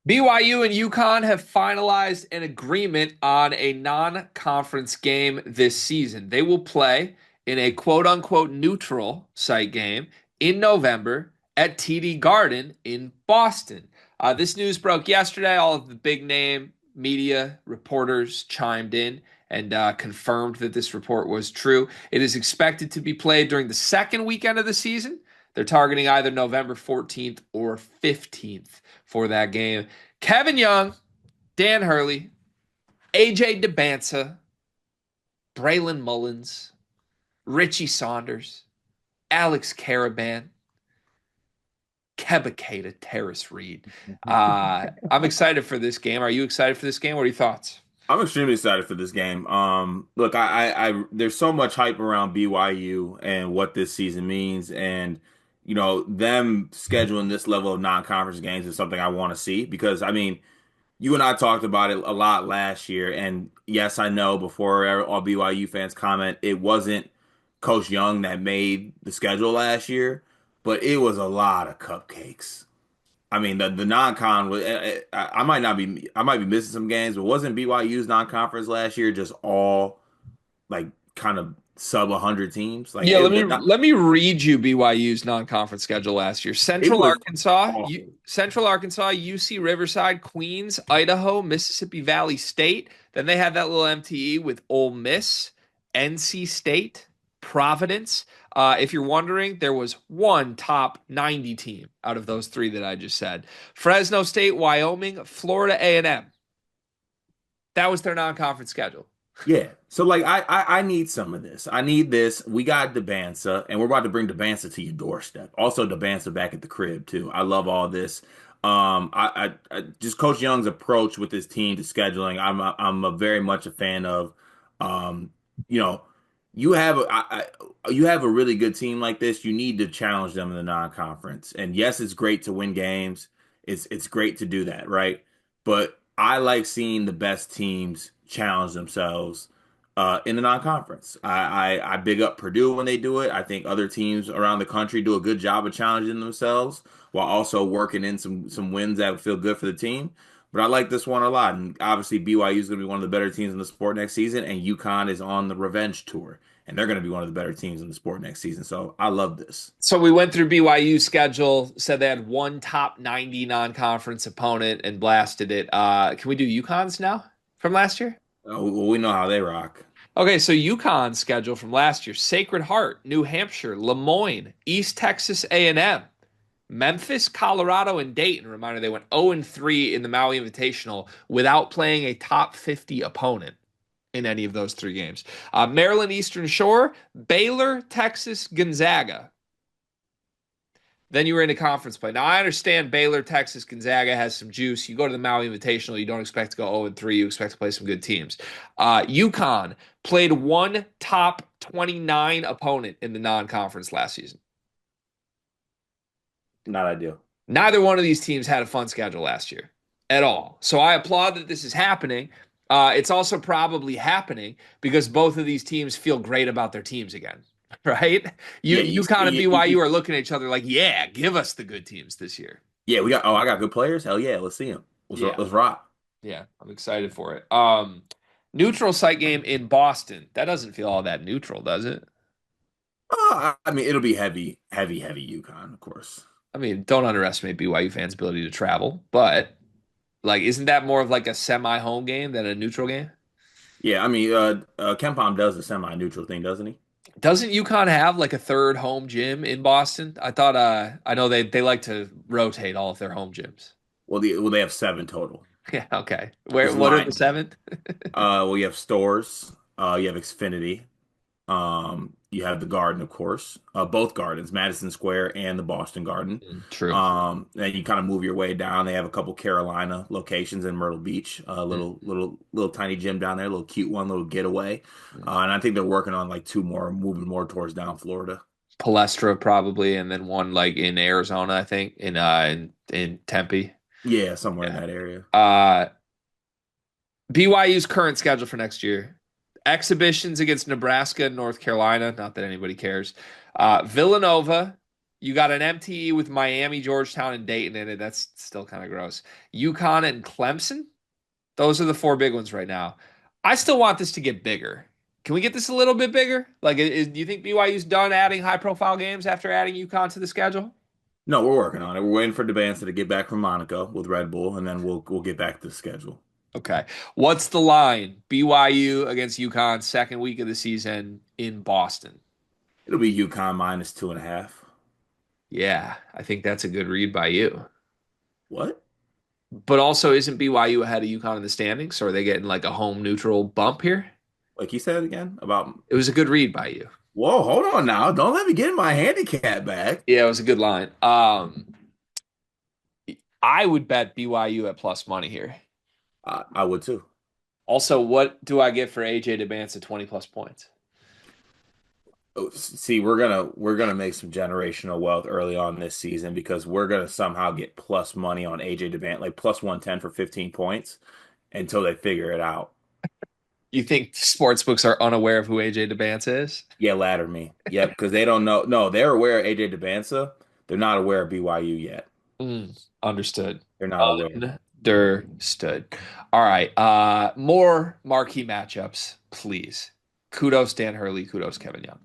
BYU and UConn have finalized an agreement on a non-conference game this season. They will play in a quote-unquote neutral site game in November at TD Garden in Boston. This news broke yesterday. All of the big name media reporters chimed in and confirmed that this report was true. It is expected to be played during the second weekend of the season. They're targeting either November 14th or 15th for that game. Kevin Young, Dan Hurley, AJ DeBansa, Braylon Mullins, Richie Saunders, Alex Caravan, Kebakata, Terrace Reed. I'm excited for this game. Are you excited for this game? What are your thoughts? I'm extremely excited for this game. Look, there's so much hype around BYU and what this season means, and them scheduling this level of non-conference games is something I want to see because you and I talked about it a lot last year, and yes, I know before all BYU fans comment, it wasn't Coach Young that made the schedule last year, but it was a lot of cupcakes. The non-con was. I might be missing some games, but wasn't BYU's non-conference last year just all like kind of sub 100 teams? Yeah, let me read you BYU's non-conference schedule last year. It was awful. Central Arkansas, UC Riverside, Queens, Idaho, Mississippi Valley State. Then they had that little MTE with Ole Miss, NC State, Providence. If you're wondering, there was one top 90 team out of those three that I just said. Fresno State, Wyoming, Florida A&M. That was their non-conference schedule. Yeah. So I need some of this. I need this. We got Debansa, and we're about to bring Debansa to your doorstep. Also Debansa back at the crib too. I love all this. I just Coach Young's approach with his team to scheduling. I'm a very much a fan of. Um, you know, you have a really good team like this. You need to challenge them in the non-conference. And yes, it's great to win games. It's great to do that, right? But I like seeing the best teams challenge themselves in the non-conference. I big up Purdue when they do it. I think other teams around the country do a good job of challenging themselves while also working in some wins that would feel good for the team. But I like this one a lot. And obviously BYU is going to be one of the better teams in the sport next season, and UConn is on the revenge tour, and they're going to be one of the better teams in the sport next season. So I love this. So we went through BYU's schedule, said they had one top 90 non-conference opponent and blasted it. Can we do UConn's now from last year? We know how they rock. Okay, so UConn's schedule from last year: Sacred Heart, New Hampshire, Lemoyne, East Texas A&M, Memphis, Colorado, and Dayton. Reminder, they went 0-3 in the Maui Invitational without playing a top 50 opponent in any of those three games. Maryland Eastern Shore, Baylor, Texas, Gonzaga. Then you were into conference play. Now I understand Baylor, Texas, Gonzaga has some juice. You go to the Maui Invitational, you don't expect to go 0-3. You expect to play some good teams. UConn played one top 29 opponent in the non-conference last season. Not ideal. Neither one of these teams had a fun schedule last year at all. So I applaud that this is happening. It's also probably happening because both of these teams feel great about their teams again, right? Yeah, UConn and BYU are looking at each other like, yeah, give us the good teams this year. yeah, we got. Oh, I got good players. Hell yeah, let's see them. Yeah, Let's rock. yeah, I'm excited for it. Neutral site game in Boston. That doesn't feel all that neutral, does it? It'll be heavy, heavy, heavy UConn, of course. I mean, don't underestimate BYU fans' ability to travel, but like, isn't that more of like a semi-home game than a neutral game? Yeah, Ken Palm does the semi-neutral thing, doesn't he? Doesn't UConn have like a third home gym in Boston? I thought I know they like to rotate all of their home gyms. They have seven total. Yeah, okay. There's What are the line. seventh? You have stores. You have Xfinity. You have the Garden, of course. Both gardens, Madison Square and the Boston Garden. True. And you kind of move your way down. They have a couple Carolina locations in Myrtle Beach. Mm. Little tiny gym down there, little cute one, little getaway. And I think they're working on like two more, moving more towards down Florida. Palestra probably, and then one like in Arizona, I think, in Tempe. Yeah, somewhere in Yeah. that area. BYU's current schedule for next year: exhibitions against Nebraska and North Carolina. Not that anybody cares. Villanova, You got an MTE with Miami, Georgetown, and Dayton in it. That's still kind of gross. UConn and Clemson. Those are the four big ones right now. I still want this to get bigger. Can we get this a little bit bigger? Like, do you think BYU's done adding high-profile games after adding UConn to the schedule? No, we're working on it. We're waiting for Debanza to get back from Monaco with Red Bull, and then we'll get back to the schedule. Okay. What's the line? BYU against UConn, second week of the season in Boston. It'll be UConn minus 2.5. Yeah, I think that's a good read by you. What? But also, isn't BYU ahead of UConn in the standings? So are they getting like a home neutral bump here? Like you said again about. It was a good read by you. Whoa, hold on now. Don't let me get my handicap back. Yeah, it was a good line. I would bet BYU at plus money here. I would too. Also, what do I get for AJ Debance at 20 plus points? Oh, see, we're gonna make some generational wealth early on this season because we're gonna somehow get plus money on AJ Devant, like plus 110 for 15 points until they figure it out. You think sportsbooks are unaware of who AJ Debance is? Yeah, ladder me. Yep, because they don't know. No, they're aware of AJ Debanza. They're not aware of BYU yet. Understood. They're not aware. Understood. All right. More marquee matchups, please. Kudos Dan Hurley. Kudos Kevin Young.